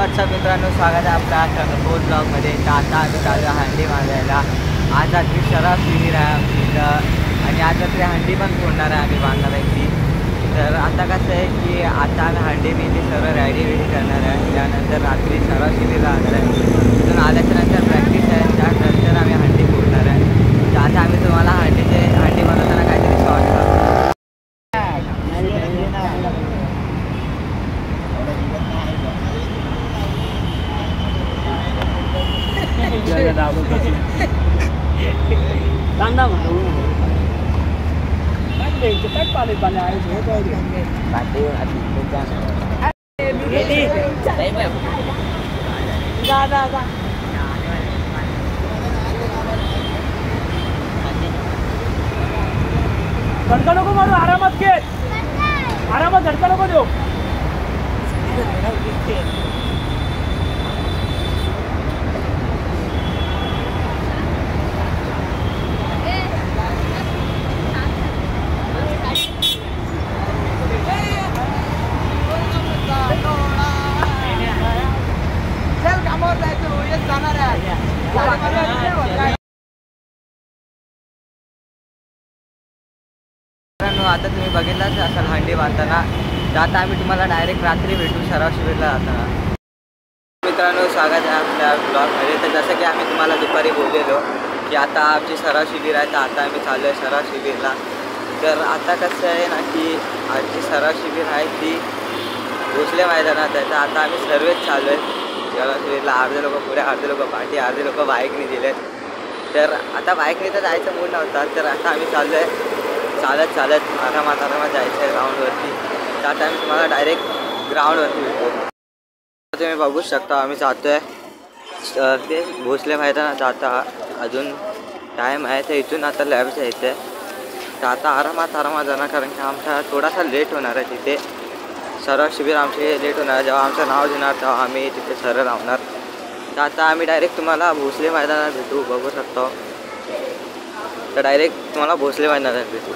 WhatsApp मित्रांनो, स्वागत आहे आपल्या फोन ब्लॉगमध्ये. तर आता आम्ही चालू आहे हंडी बांधायला. आज रात्री शराब शिबिर आहे आमची इथं आणि आज रात्री हंडी पण फोडणार आहे आम्ही बांधणाऱ्यांची. तर आता कसं आहे की आता आम्ही हंडी बिंडी सर्व रेडी करणार आहे. त्यानंतर रात्री शराब शिबिर राहणार आहे. तिथून आल्याच्या नंतर प्रॅक्टिस आहे. त्यानंतर आम्ही हंडी फोडणार आहे. तर आता आम्ही तुम्हाला हंडी बनवताना काहीतरी शॉर्ट करतो. Tanda mà đúng rồi. Cách mình cái cách bạn này ai thế thôi thì bạn đi anh đi ra. Đi. Đấy mà. Ra. धडका नको मारू, आरामात घे. आरामात धडका नको देऊ. आता तुम्ही बघितलाच असाल हंडी बांधताना. तर आता आम्ही तुम्हाला डायरेक्ट रात्री भेटू सराव शिबिरला जाताना. मित्रांनो, स्वागत आहे आपल्या ब्लॉगमध्ये. तर जसं की आम्ही तुम्हाला दुपारी बोललेलो की आता आमची सराव शिबिर आहे, तर आता आम्ही चाललो आहे सराव शिबिरला. तर आता कसं आहे ना की आजची सराव शिबिर आहे ती भोसले मैदानात आहे. तर आता आम्ही सर्वच चाललो आहे सराव शिबिरला. अर्धे लोक पुढे, अर्धे लोक पाठी, अर्धे लोक बाईकने दिलेत. तर आता बाईकने तर जायचं मूड नव्हता, तर आता आम्ही चाललो आहे चालत आरामात जायचं आहे ग्राउंडवरती. तर आता आम्ही तुम्हाला डायरेक्ट ग्राउंडवरती भेटतो. तुम्ही बघू शकता आम्ही जातो आहे ते भोसले मैदानात. आता अजून टाईम आहे, तर इथून आता लॅबचं यायचं आहे. तर आता आरामात जाणार, कारण की आमचा थोडासा लेट होणार आहे तिथे. सराव शिबिर आमचे लेट होणार. जेव्हा आमचं नाव देणार तेव्हा आम्ही तिथे सरळ लावणार. तर आता आम्ही डायरेक्ट तुम्हाला भोसले मैदानात भेटू. बघू शकतो, तर डायरेक्ट तुम्हाला भोसले मैदानात भेटू.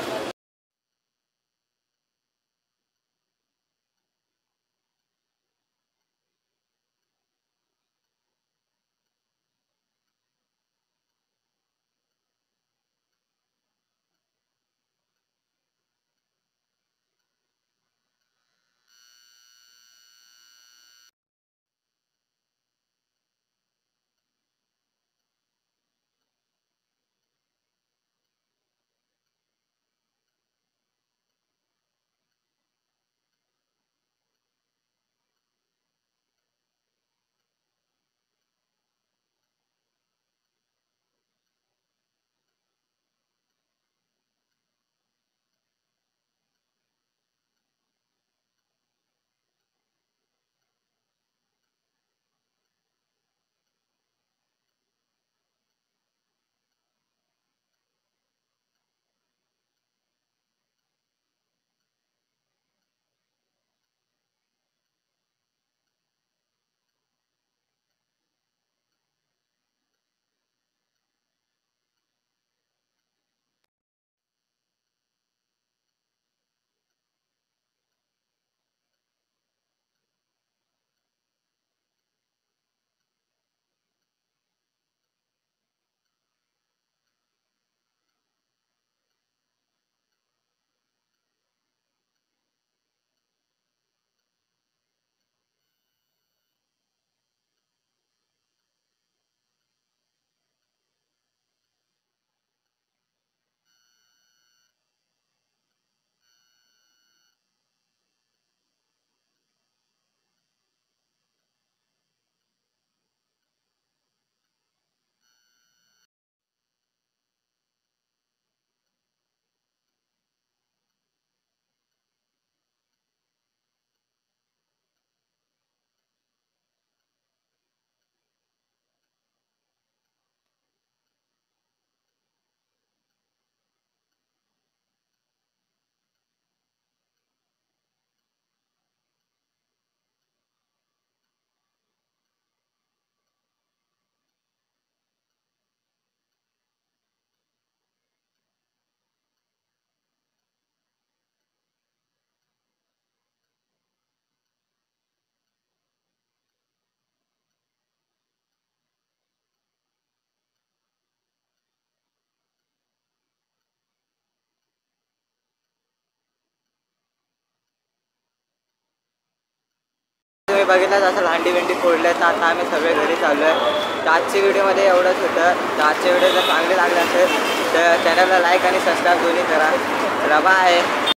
बघितलंच असेल हंडी बिंडी फोडल्या तर आता आम्ही सगळे घरी चाललो आहे. तर आजच्या व्हिडिओमध्ये एवढंच होतं. तर आजचे व्हिडिओ जर चांगले लागले असेल तर चॅनलला लाईक आणि सबस्क्राईब दोन्ही करा. बाय.